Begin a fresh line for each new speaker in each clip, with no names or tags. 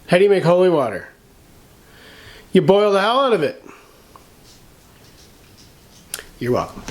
How do you make holy water? You boil the hell out of it. You're welcome.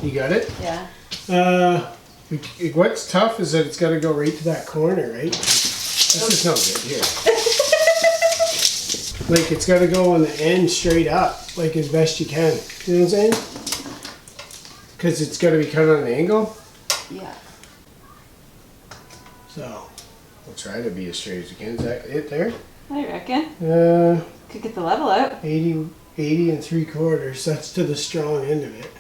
You got it?
Yeah.
What's tough is that it's got to go right to that corner, right? This is no good here. Like, it's got to go on the end straight up, like as best you can. You know what I'm saying? Because it's got to be cut on an angle.
Yeah.
So, we'll try to be as straight as we can. Is that it there?
I reckon. Could get the level out.
80 and 3/4. That's to the strong end of it.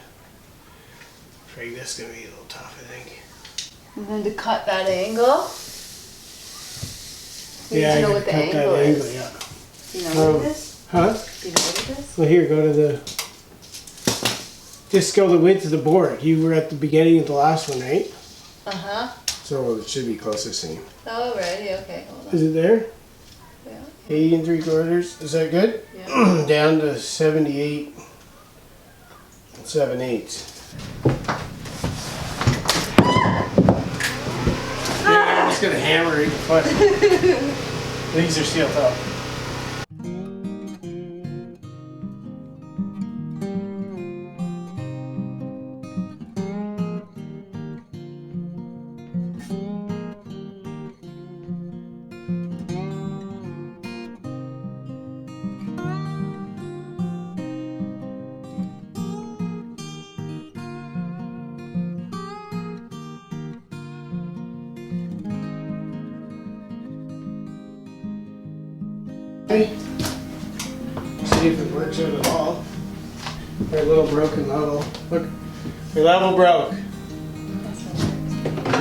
This is going to be a little tough, I think.
And then to cut that angle. We
Yeah,
need to know
I
what the
cut
angle
that
is.
angle, yeah.
Do you know what it is?
Huh?
Do you know what it is?
Well, here, go to the... Just go the width of the board. You were at the beginning of the last one, right?
Uh-huh.
So it should be close to the same.
Oh, righty, okay, hold on.
Is it there?
Yeah.
80 and 3/4. Is that good?
Yeah.
Down to 78 and 7/8. Yeah, I'm just gonna hammer it. But these are steel top. Okay. See if it works out at all. They're a little broken level. Look, your level broke.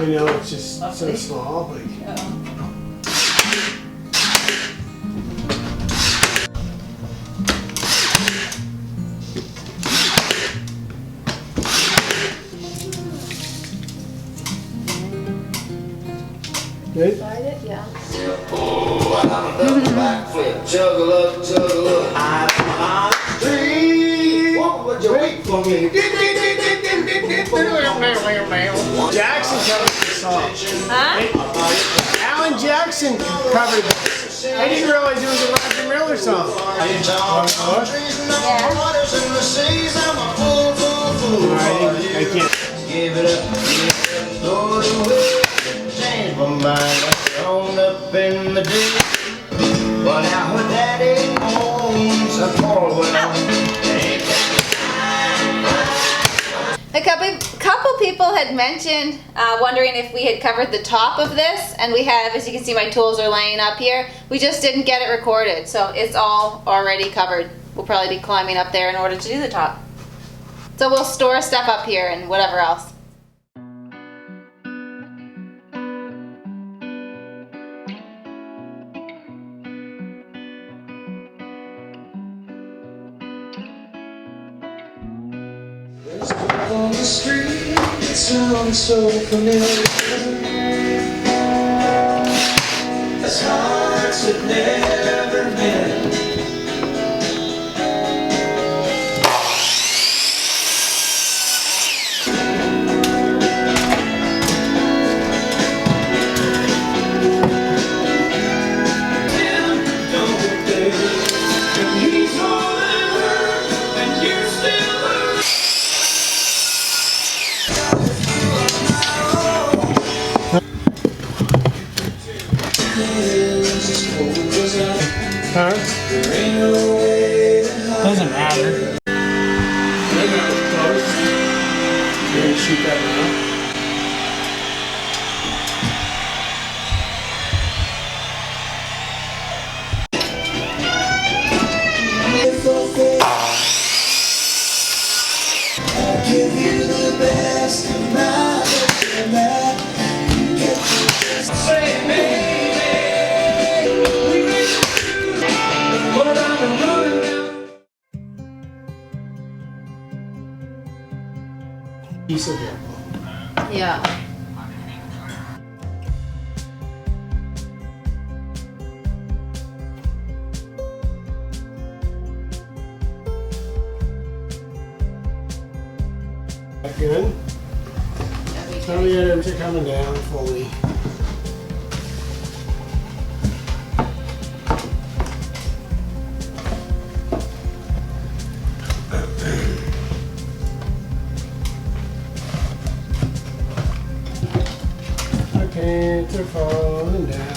You know, it's just so small. Like. Good?
Tried it? Yeah.
Oh, I'm the backflip, juggle up, I'm on the street. What would you wait for me?
Jackson covered this song.
Huh?
Alan Jackson covered this. I didn't realize it was a Roger Miller song. I can't.
Give it up, throw it away. Change my mind, thrown up in the deep. Well, now her daddy owns a Corwell.
A couple people had mentioned wondering if we had covered the top of this, and we have. As you can see, my tools are laying up here. We just didn't get it recorded, so it's all already covered. We'll probably be climbing up there in order to do the top. So we'll store stuff up here and whatever else.
On the street, it sounds so familiar. As hearts that never met. Huh? Doesn't matter. You're gonna shoot that now? I'll give you the best of my say baby, what I'm running down. Piece of it.
Yeah.
That good? Tell me that they're coming down fully. My pants are falling down.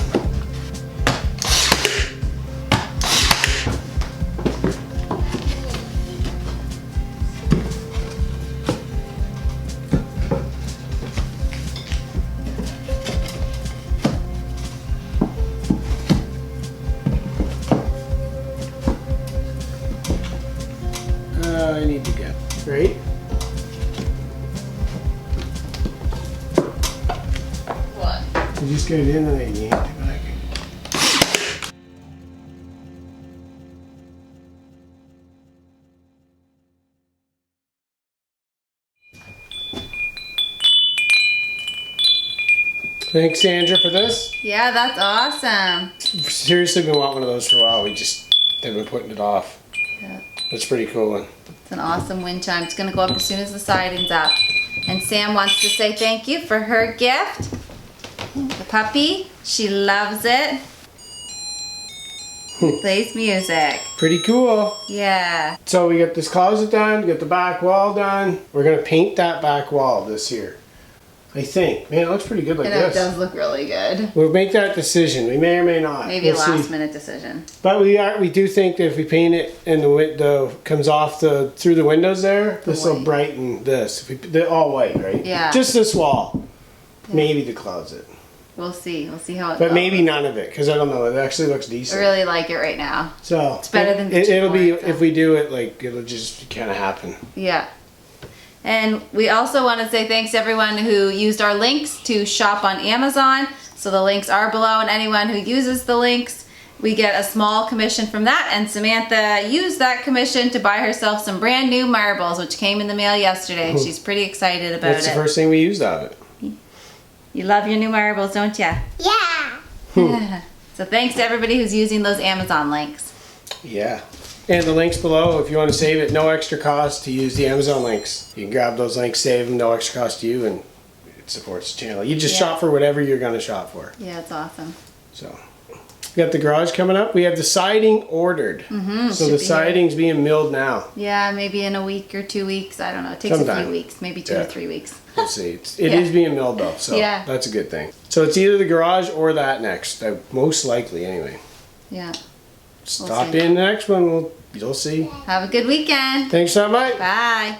I need to get, right?
What?
You just get it in and then you yank it back. Thanks, Sandra, for this.
Yeah, that's awesome.
Seriously, been wanting one of those for a while. They've been putting it off.
Yeah.
That's pretty cool one.
It's an awesome wind chime. It's gonna go up as soon as the siding's up. And Sam wants to say thank you for her gift. The puppy, she loves it. It plays music.
Pretty cool.
Yeah.
So we got this closet done, we got the back wall done. We're gonna paint that back wall this year. I think. Man, it looks pretty good like
And
this.
it does look really good.
We'll make that decision. We may or may not.
Maybe
We'll
a last
see.
minute decision.
But we do think that if we paint it and the window comes off through the windows there, this will
white.
brighten this. They're all white, right?
Yeah.
Just this wall. Maybe the closet.
We'll see. We'll see how it
But
goes.
maybe none of it, because I don't know. It actually looks
I
decent.
really like it right now.
So
It's better than the
it'll be
chipboard, so.
if we do it like it'll just kind of happen.
Yeah. And we also want to say thanks to everyone who used our links to shop on Amazon. So the links are below, and anyone who uses the links, we get a small commission from that. And Samantha used that commission to buy herself some brand new marbles, which came in the mail yesterday, and she's pretty excited about
That's
it.
the first thing we used out of it.
You love your new marbles, don't ya?
Yeah.
So thanks to everybody who's using those Amazon links.
Yeah. And the links below, if you want to save it, no extra cost to use the Amazon links. You can grab those links, save them, no extra cost to you, and it supports the channel. You just
Yeah.
shop for whatever you're going to shop for.
Yeah, it's awesome.
So, we got the garage coming up. We have the siding ordered. So
should
the
be here.
siding's being milled now.
Yeah, maybe in a week or 2 weeks. I don't know. It takes a
Sometime.
few weeks, maybe 2
Yeah.
or 3 weeks.
We'll see. It
Yeah.
is being milled though, so
Yeah.
that's a good thing. So it's either the garage or that next. Most likely, anyway.
Yeah.
Stop
see.
in the next one. You'll see.
Have a good weekend.
Thanks so much.
Bye.